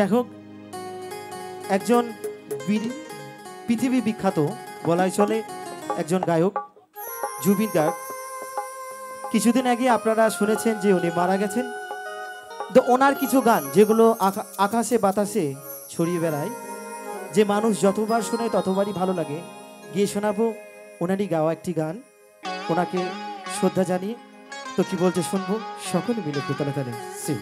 যাই হোক, একজন পৃথিবী বিখ্যাত বলাই চলে একজন গায়ক জুবিন গার্গ। কিছুদিন আগে আপনারা শুনেছেন যে উনি মারা গেছেন। তো ওনার কিছু গান যেগুলো আকাশে বাতাসে ছড়িয়ে বেড়ায়, যে মানুষ যতবার শুনে ততবারই ভালো লাগে, গিয়ে শোনাবো ওনারই গাওয়া একটি গান, ওনাকে শ্রদ্ধা জানিয়ে। তো কি বলছে শুনবো, সকলে মিলে একটু তালে তালে সে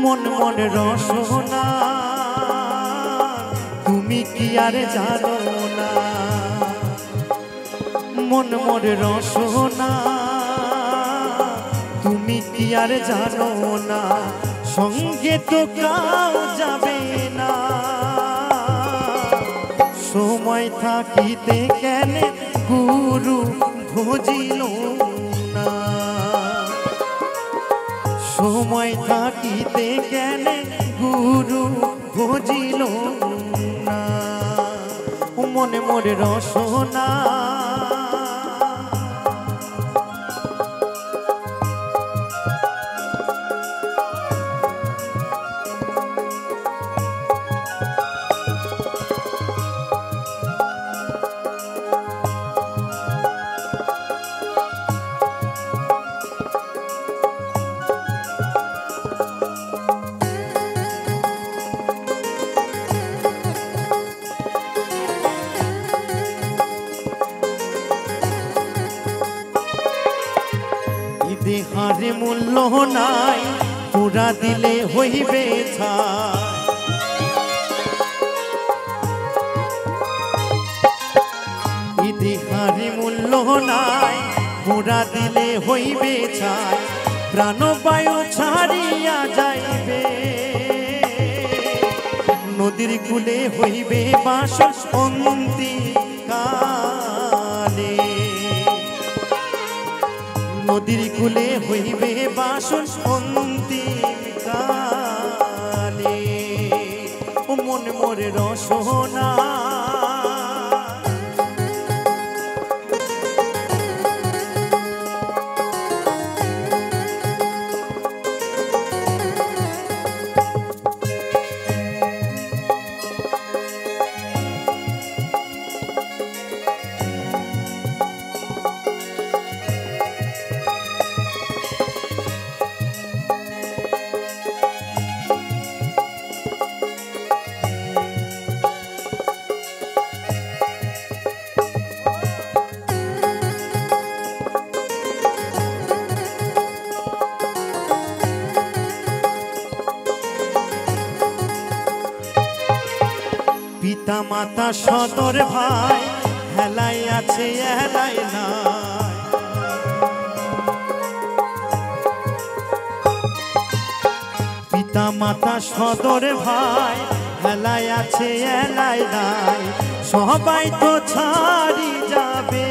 মন মন রসনা তুমি কি আর জানো না, মন মন রসনা তুমি কি আর জানো না, সঙ্গে তো কাউ যাবে না, সময় থাকিতে কেন গুরু ভজিল না, সময় থাকিতে কেন গুরু ভজিল না, মনে মনে রসনা দেহারে মূল্য নাই, পুরা দিলে হইবে ছাই, দেহারে মূল্য নাই, পুরা দিলে হইবে ছাই, প্রাণবায়ু ছাড়িয়া যাইবে, নদীর কূলে হইবে বাস অন্তিকালে, নদীর কূলে হইবে বাসন অন্তিকালে, ও মন মোরে রসনা পিতা মাতা সদর ভাই হেলাই আছে হেলাই নাই, পিতা মাতা সদর ভাই হেলাই আছে হেলাই নাই, সবাই তো ছাড়ি যাবে,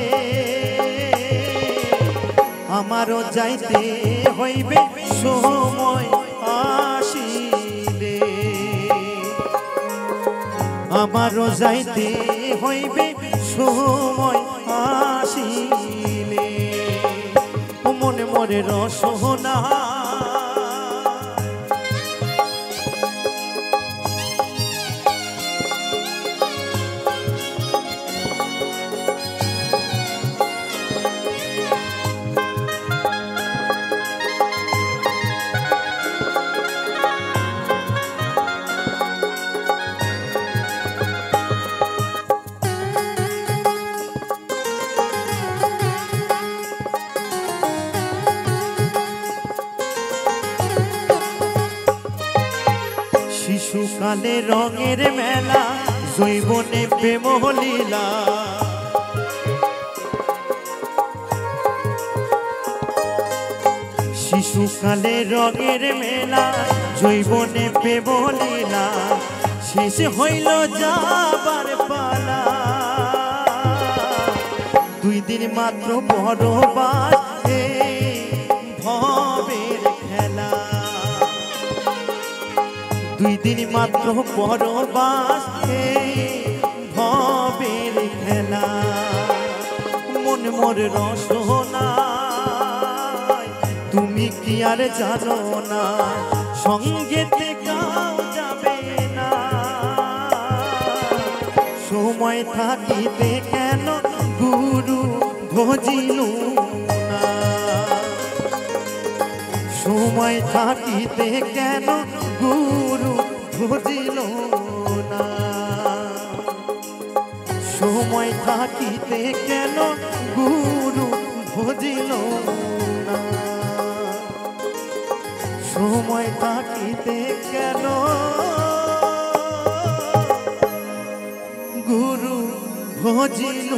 আমারও যাইতে হইবে সময় আসিলে, আমারও যাইতে হইবে সময় আসিলে, মনে মনে রসনা শিশুকালে রঙের মেলা জৈবনে প্রেম লীলা শিশুকালে রঙের মেলা জৈবনে প্রেম লীলা শেষ হইল যাবার পালা দুই দিন মাত্র বড়বাস ভবের খেলা দুই দিন মাত্র বড়বাস ভবের খেলা মন মোর রসনা তুমি কি আর জানো না সঙ্গে থেকেও যাবে না সময় থাকিতে কেন গুরু ভজিলু না সময় থাকিতে কেন গুরু ভজিল না সময় থাকিতে কেন গুরু ভজিল না সময় থাকিতে কেন গুরু ভজিল